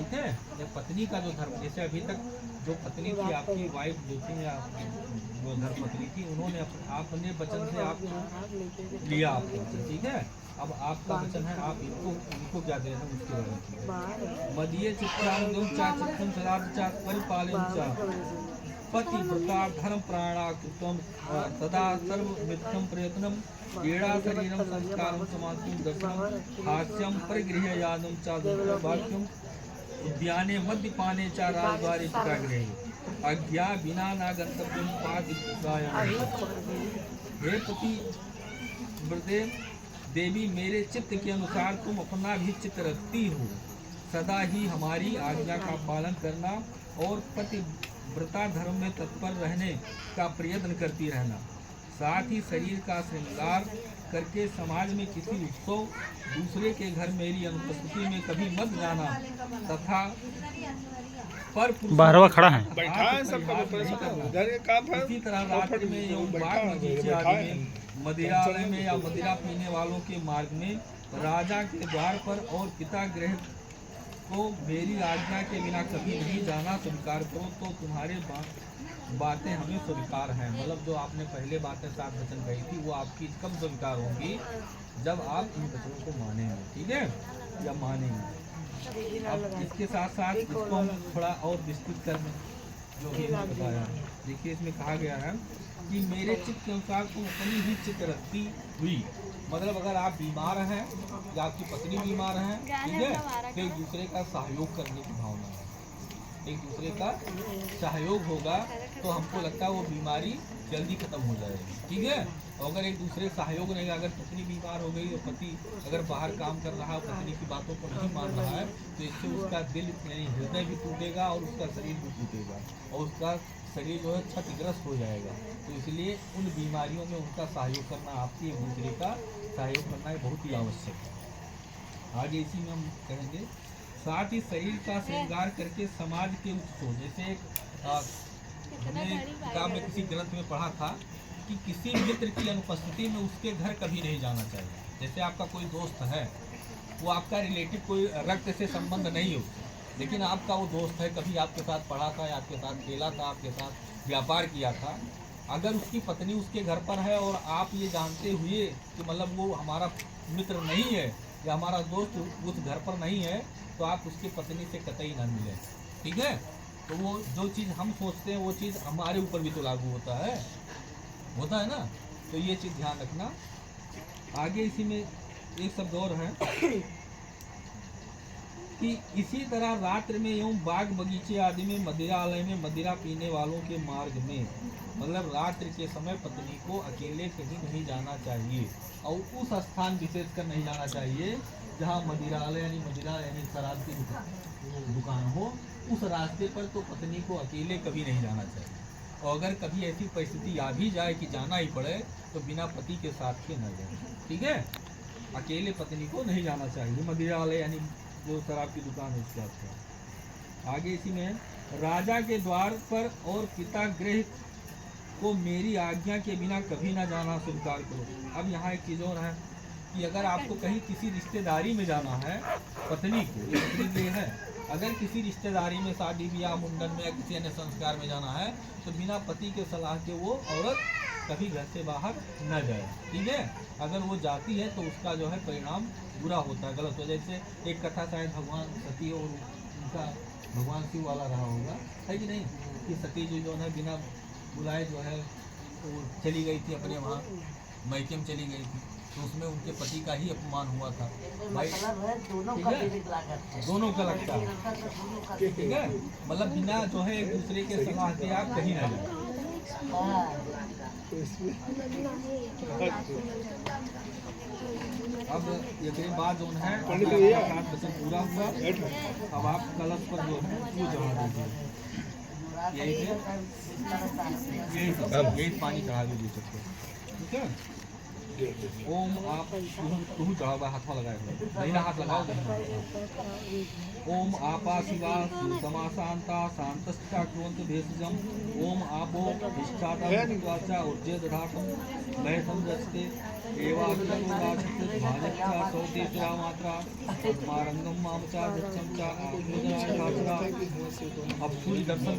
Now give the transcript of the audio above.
ठीक है। या पत्नी का जो धर्म, जैसे अभी तक जो पत्नी थी आपकी वाइफ जो थी या जो धर्मपत्नी थी, उन्होंने आपने वचन से आप लिया आपको, ठीक है। अब आपका वचन है, आप इनको क्या देना उसके बारे में। मदीय चित्रांगम चा चित्रम सदाचा परिपालन चा पतिव्रता धर्म प्राणा कृतम तदा सर्व मित्रम प्रयत्नम क्रीड़ा शरीरम संस्कारम समाप्तिम दर्शनम हास्यम परिगृह यादम चा वाक्यम उद्याने मद्यपाने चा राजद्वारे पितागृहे अज्ञा बिना ना गंतव्यम पाद। हे पति व्रते देवी, मेरे चित्त के अनुसार तुम अपना भी चित्त रखती हो, सदा ही हमारी आज्ञा का पालन करना और पतिव्रता धर्म में तत्पर रहने का प्रयत्न करती रहना। साथ ही शरीर का श्रृंगार करके समाज में किसी उत्सव दूसरे के घर मेरी अनुपस्थिति में कभी मत जाना तथा पर बारहवा खड़ा है इसी तरह रात्रि में एवं बाग बगीचे आदि में मदिरालय में या मदिरा पीने वालों के मार्ग में राजा के द्वार पर और पिता गृह को मेरी आज्ञा के बिना कभी नहीं जाना स्वीकार करो तो तुम्हारे बातें हमें स्वीकार हैं। मतलब जो आपने पहले बातें साथ वचन कही थी वो आपकी कब स्वीकार होंगी, जब आप इन वचनों को मानेंगे, ठीक है, या मानेंगे। अब इसके साथ साथ इसको हम थोड़ा और विस्तृत कर दें जो कि बताया। देखिए इसमें कहा गया है कि मेरे चित्त के अनुसार तुम अपनी ही चित्त रखती हुई, मतलब अगर आप बीमार हैं या आपकी पत्नी बीमार है, ठीक है, तो एक दूसरे का सहयोग करने की भावना है, एक दूसरे का सहयोग होगा तो हमको लगता है वो बीमारी जल्दी खत्म हो जाएगी, ठीक है। तो अगर एक दूसरे सहयोग रहेगा, अगर पत्नी बीमार हो गई और पति अगर बाहर काम कर रहा है, पत्नी की बातों को नहीं मान रहा है, तो इससे उसका दिल यानी हृदय भी टूटेगा और उसका शरीर भी टूटेगा और उसका शरीर जो है क्षतिग्रस्त हो जाएगा। तो इसलिए उन बीमारियों में उनका सहयोग करना, आपकी एक दूसरे का सहयोग करना बहुत ही आवश्यक है। आगे इसी में हम कहेंगे, साथ ही शरीर का श्रृंगार करके समाज के उत्सव, जैसे हमने किताब में किसी ग्रंथ में पढ़ा था कि किसी मित्र की अनुपस्थिति में उसके घर कभी नहीं जाना चाहिए। जैसे आपका कोई दोस्त है, वो आपका रिलेटिव कोई रक्त से संबंध नहीं हो, लेकिन आपका वो दोस्त है, कभी आपके साथ पढ़ा था, आपके साथ खेला था, आपके साथ व्यापार किया था, अगर उसकी पत्नी उसके घर पर है और आप ये जानते हुए कि मतलब वो हमारा मित्र नहीं है या हमारा दोस्त उस घर पर नहीं है, तो आप उसकी पत्नी से कतई ना मिलें, ठीक है। तो वो जो चीज़ हम सोचते हैं वो चीज़ हमारे ऊपर भी तो लागू होता है ना, तो ये चीज़ ध्यान रखना। आगे इसी में एक शब्द और है कि इसी तरह रात्रि में एवं बाग बगीचे आदि में मदिरालय में मदिरा पीने वालों के मार्ग में, मतलब रात्रि के समय पत्नी को अकेले कहीं नहीं जाना चाहिए और उस स्थान विशेष कर नहीं जाना चाहिए जहाँ मदिरालय यानी मदिरा यानी शराब की दुकान हो, उस रास्ते पर तो पत्नी को अकेले कभी नहीं जाना चाहिए। और अगर कभी ऐसी परिस्थिति आ भी जाए कि जाना ही पड़े तो बिना पति के साथ के न जाए, ठीक है, अकेले पत्नी को नहीं जाना चाहिए मदिरालय यानी जो शराब की दुकान है उसके आसपास। आगे इसी में राजा के द्वार पर और पिता गृह को मेरी आज्ञा के बिना कभी ना जाना स्वीकार करो। अब यहाँ एक चीज़ और है कि अगर आपको कहीं किसी रिश्तेदारी में जाना है, पत्नी को ये है, अगर किसी रिश्तेदारी में शादी ब्याह मुंडन में या किसी अन्य संस्कार में जाना है तो बिना पति के सलाह के वो औरत कभी घर से बाहर न जाए, ठीक है। अगर वो जाती है तो उसका जो है परिणाम बुरा होता है, गलत हो। जैसे एक कथा शायद भगवान सती और उनका भगवान शिव वाला रहा होगा, है कि नहीं, कि सती जी जो है बिना बुलाए जो है वो चली गई थी अपने वहाँ मैके में चली गई थी, तो उसमें उनके पति का ही अपमान हुआ था। भाई दोनों का लगता है, ठीक है, मतलब बिना जो है एक दूसरे के सलाह के आप कहीं ना जाए। अब ये बात जो है वचन पूरा हुआ, अब आप कलश पर जो है वो चढ़ा दीजिए, यही पानी चढ़ा दीजिए सबको, ठीक है। ओम आप तुम चढ़ा हुआ हाथ लगाए हुए हाथ लगाओ। ओम आपा शिवा समा शांता शांतश्चा कुर्वन्तु भेषजम। ओम आपो निष्ठाता ऊर्जे दधातम मय संरचते एवाग्रवाचते भाजच्चा सौते मात्रा मारंगम मामचा दक्षम चा आत्मजनाय अब सूर्य दर्शन